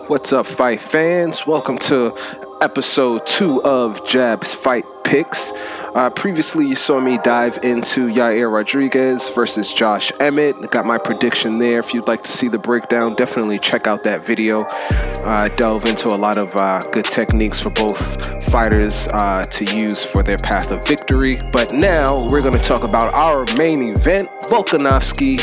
What's up, fight fans? Welcome to episode 2 of Jabsfightpicks. Previously, you saw me dive into Yair Rodriguez versus Josh Emmett. Got my prediction there. If you'd like to see the breakdown, definitely check out that video. Delve into a lot of good techniques for both fighters to use for their path of victory. But now we're going to talk about our main event, Volkanovski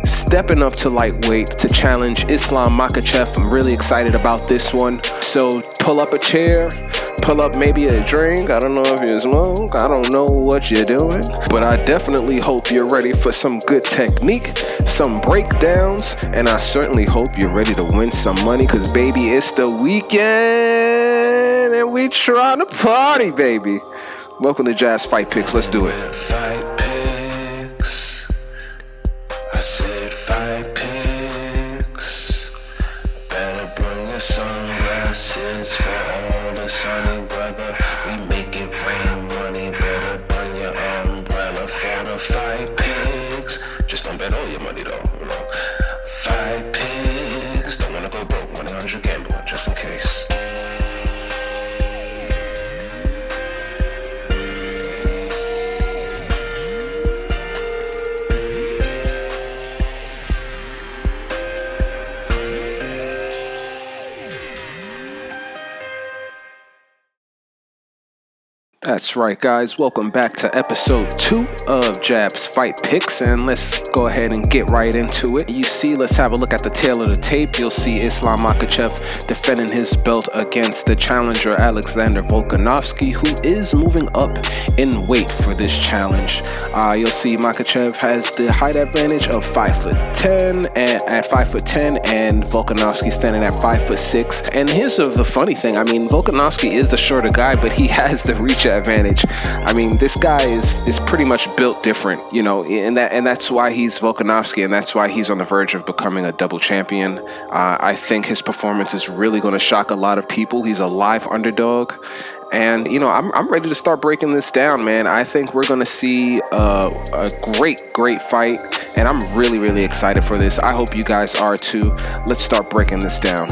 stepping up to lightweight to challenge Islam Makhachev. I'm really excited about this one. So pull up a chair, pull up maybe a drink. I don't know if you smoke, I don't know what you're doing, but I definitely hope you're ready for some good technique, some breakdowns, and I certainly hope you're ready to win some money, because baby, it's the weekend and we trying to party, baby. Welcome to Jabsfightpicks. Let's do it. Sunglasses for all the sunny weather. We make it rain money. Better bring your umbrella for the fight picks. Just don't bet all your money though, you know. Fight picks. Don't wanna go broke. 100 gambler, just in case. That's right, guys. Welcome back to episode 2 of Jabsfightpicks, and let's go ahead and get right into it. You see, let's have a look at the tail of the tape. You'll see Islam Makhachev defending his belt against the challenger Alexander Volkanovski, who is moving up in weight for this challenge. You'll see Makhachev has the height advantage of 5'10", and at 5'10", and Volkanovski standing at 5'6". And here's the funny thing. I mean, Volkanovski is the shorter guy, but he has the reach advantage. I mean, this guy is pretty much built different, you know, and that's why he's Volkanovski, and that's why he's on the verge of becoming a double champion. I think his performance is really going to shock a lot of people. He's a live underdog, and you know, I'm ready to start breaking this down, man. I think we're going to see a great fight, and I'm really excited for this. I hope you guys are too. Let's start breaking this down.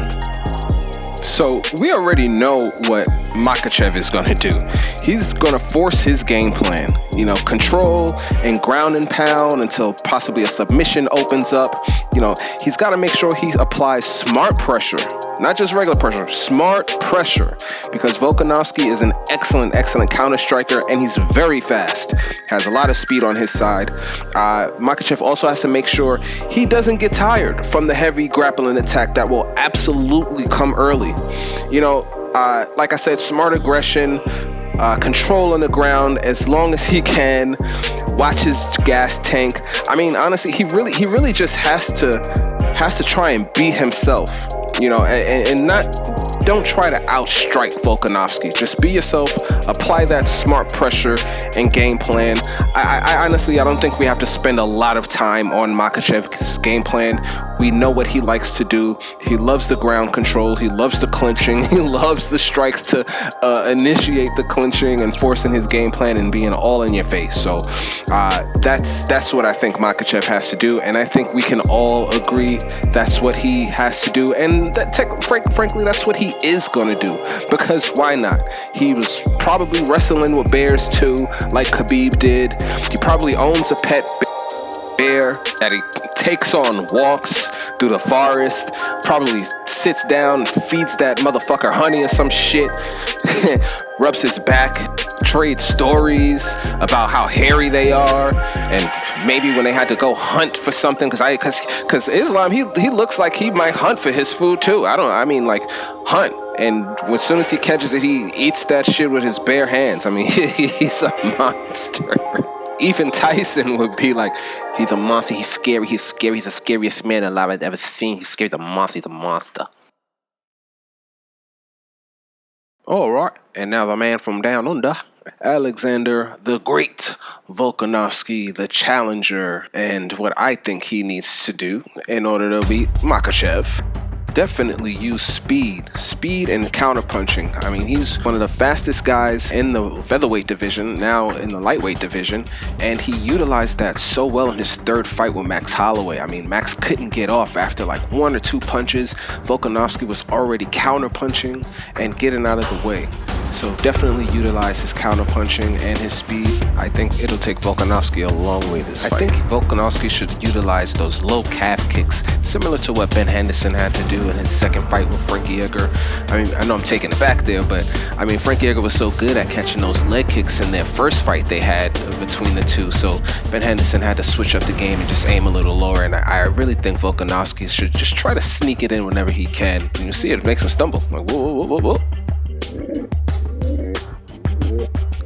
So we already know what Makhachev is going to do. He's going to force his game plan, you know, control and ground and pound until possibly a submission opens up. You know, he's got to make sure he applies smart pressure, not just regular pressure, smart pressure, because Volkanovski is an excellent counter striker, and he's very fast, has a lot of speed on his side. Makhachev also has to make sure he doesn't get tired from the heavy grappling attack that will absolutely come early. You know, like I said, smart aggression, control on the ground as long as he can, watch his gas tank. I mean, honestly, he really just has to try and be himself, you know, and don't try to outstrike Volkanovski. Just be yourself, apply that smart pressure and game plan. I honestly don't think we have to spend a lot of time on Makhachev's game plan. We know what he likes to do. He loves the ground control. He loves the clinching. He loves the strikes to initiate the clinching and forcing his game plan and being all in your face. So that's what I think Makhachev has to do, and I think we can all agree that's what he has to do, and frankly, that's what he is going to do, because why not? He was probably wrestling with bears too, like Khabib did. He probably owns a pet bear that he takes on walks through the forest, probably sits down, feeds that motherfucker honey or some shit, rubs his back, trades stories about how hairy they are, and maybe when they had to go hunt for something, because Islam, he looks like he might hunt for his food too. I mean like hunt, and as soon as he catches it, he eats that shit with his bare hands. I mean, he's a monster. Even Tyson would be like, he's a monster, he's scary, he's the scariest man alive I've ever seen. He's scary, he's a monster. All right, and now the man from down under, Alexander the Great Volkanovski, the challenger, and what I think he needs to do in order to beat Makhachev. definitely use speed and counterpunching. I mean, he's one of the fastest guys in the featherweight division, now in the lightweight division, and he utilized that so well in his third fight with Max Holloway. I mean, Max couldn't get off after like 1 or 2 punches. Volkanovski was already counterpunching and getting out of the way. So definitely utilize his counterpunching and his speed. I think it'll take Volkanovski a long way this fight. I think Volkanovski should utilize those low calf kicks, similar to what Ben Henderson had to do in his second fight with Frankie Edgar. I mean, I know I'm taking it back there, but I mean, Frankie Edgar was so good at catching those leg kicks in their first fight they had between the two. So Ben Henderson had to switch up the game and just aim a little lower. And I really think Volkanovski should just try to sneak it in whenever he can. And you see it makes him stumble. Like, whoa, whoa, whoa, whoa.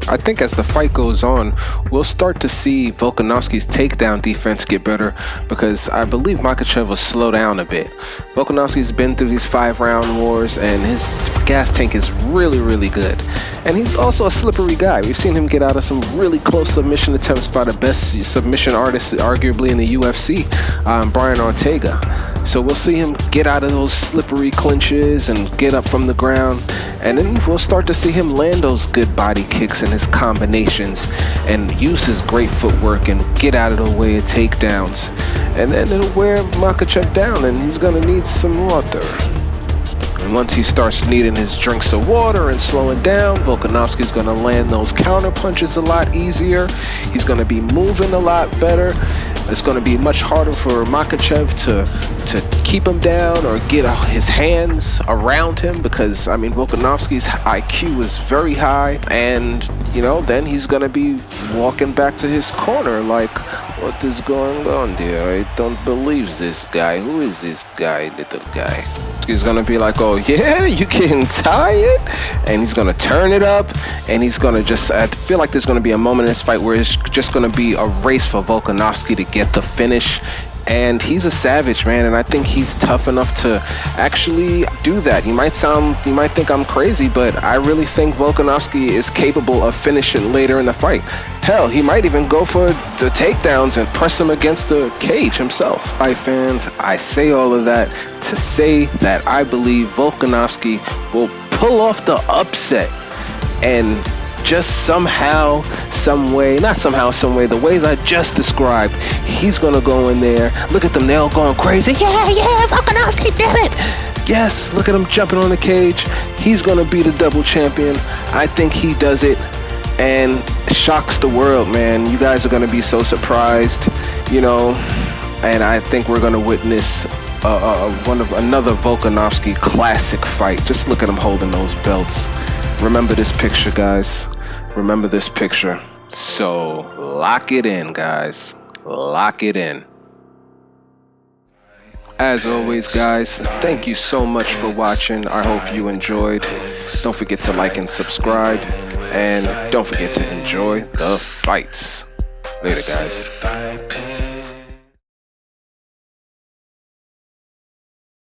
I think as the fight goes on, we'll start to see Volkanovski's takedown defense get better, because I believe Makhachev will slow down a bit. Volkanovski's been through these 5-round wars, and his gas tank is really, really good. And he's also a slippery guy. We've seen him get out of some really close submission attempts by the best submission artist, arguably in the UFC, Brian Ortega. So we'll see him get out of those slippery clinches and get up from the ground. And then we'll start to see him land those good body kicks and his combinations and use his great footwork and get out of the way of takedowns. And then it'll wear Makhachev down, and he's going to need some water. And once he starts needing his drinks of water and slowing down, Volkanovski's going to land those counter punches a lot easier. He's going to be moving a lot better. It's going to be much harder for Makhachev to keep him down or get his hands around him, because, I mean, Volkanovski's IQ is very high, and, you know, then he's going to be walking back to his corner like, what is going on there? I don't believe this guy. Who is this guy, little guy? He's going to be like, oh, yeah, you getting tired? And he's going to turn it up, and he's going to just, I feel like there's going to be a moment in this fight where it's just going to be a race for Volkanovski to get the finish. And he's a savage, man, and I think he's tough enough to actually do that. You might think I'm crazy, but I really think Volkanovski is capable of finishing later in the fight. Hell, he might even go for the takedowns and press him against the cage himself. Fight fans, I say all of that to say that I believe Volkanovski will pull off the upset, and just somehow, some way, the ways I just described, he's gonna go in there. Look at them, they're all going crazy. Yeah, Volkanovski did it. Yes, look at him jumping on the cage. He's gonna be the double champion. I think he does it and shocks the world, man. You guys are gonna be so surprised, you know, and I think we're gonna witness another Volkanovski classic fight. Just look at him holding those belts. Remember this picture, guys. Remember this picture. So lock it in, guys. Lock it in. As always, guys, thank you so much for watching. I hope you enjoyed. Don't forget to like and subscribe. And don't forget to enjoy the fights. Later, guys.